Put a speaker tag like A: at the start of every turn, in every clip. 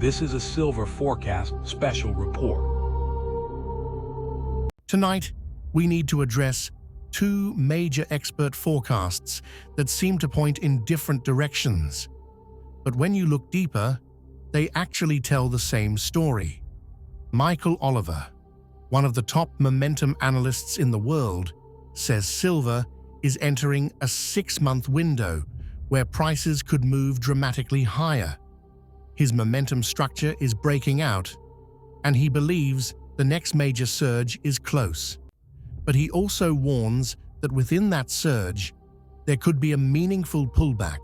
A: This is a silver forecast special report.
B: Tonight, we need to address two major expert forecasts that seem to point in different directions. But when you look deeper, they actually tell the same story. Michael Oliver, one of the top momentum analysts in the world, says silver is entering a 6-month window where prices could move dramatically higher. His momentum structure is breaking out, and he believes the next major surge is close. But he also warns that within that surge, there could be a meaningful pullback,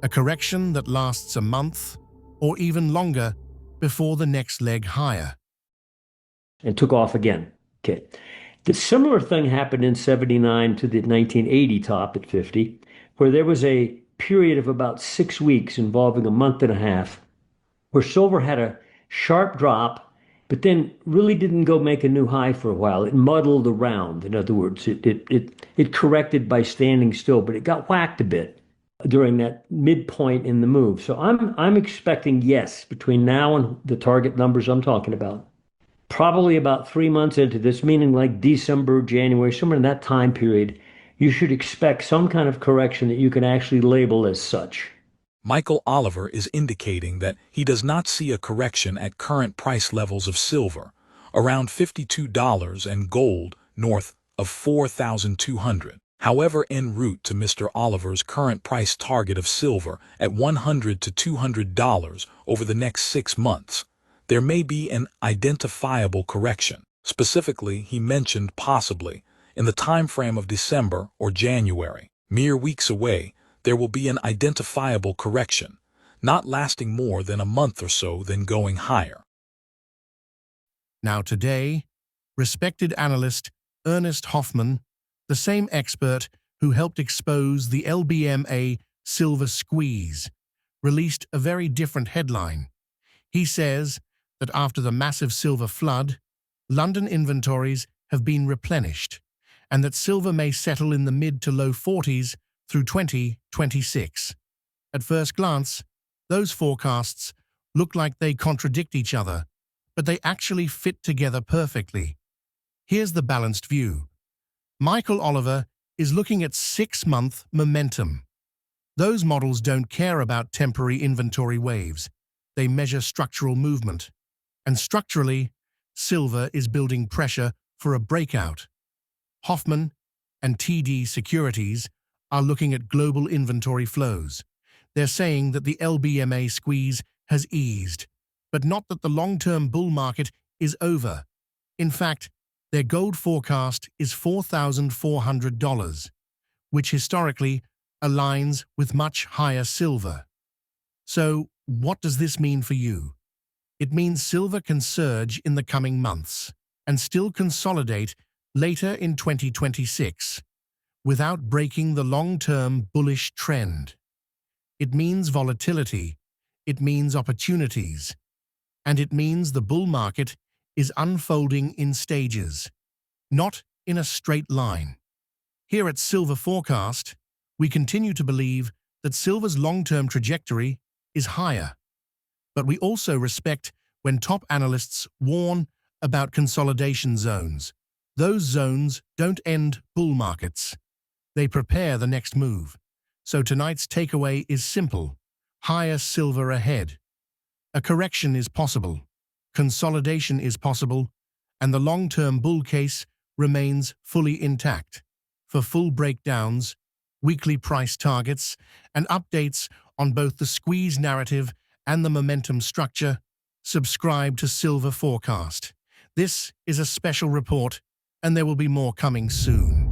B: a correction that lasts a month or even longer before the next leg higher.
C: And took off again. Okay. The similar thing happened in 79 to the 1980 top at 50, where there was a period of about 6 weeks involving a month and a half, where silver had a sharp drop, but then really didn't go make a new high for a while. It muddled around. In other words, it corrected by standing still, but it got whacked a bit during that midpoint in the move. So I'm expecting, yes, between now and the target numbers I'm talking about, probably about 3 months into this, meaning like December, January, somewhere in that time period, you should expect some kind of correction that you can actually label as such.
A: Michael Oliver is indicating that he does not see a correction at current price levels of silver, around $52, and gold north of $4,200. However, en route to Mr. Oliver's current price target of silver at $100 to $200 over the next 6 months, there may be an identifiable correction. Specifically, he mentioned possibly in the time frame of December or January. Mere weeks away, there will be an identifiable correction, not lasting more than a month or so, then going higher.
B: Now today, respected analyst Ernest Hoffman, the same expert who helped expose the LBMA silver squeeze, released a very different headline. He says that after the massive silver flood, London inventories have been replenished, and that silver may settle in the mid to low 40s through 2026. At first glance, those forecasts look like they contradict each other, but they actually fit together perfectly. Here's the balanced view. Michael Oliver is looking at 6-month momentum. Those models don't care about temporary inventory waves. They measure structural movement. And structurally, silver is building pressure for a breakout. Hoffman and TD Securities are looking at global inventory flows. They're saying that the LBMA squeeze has eased, but not that the long-term bull market is over. In fact, their gold forecast is $4,400, which historically aligns with much higher silver. So, what does this mean for you? It means silver can surge in the coming months and still consolidate later in 2026 without breaking the long-term bullish trend. It means volatility, it means opportunities, and it means the bull market is unfolding in stages, not in a straight line. Here at Silver Forecast, we continue to believe that silver's long-term trajectory is higher. But we also respect when top analysts warn about consolidation zones. Those zones don't end bull markets. They prepare the next move. So tonight's takeaway is simple. Higher silver ahead. A correction is possible. Consolidation is possible. And the long-term bull case remains fully intact. For full breakdowns, weekly price targets, and updates on both the squeeze narrative and the momentum structure, subscribe to Silver Forecast. This is a special report, and there will be more coming soon.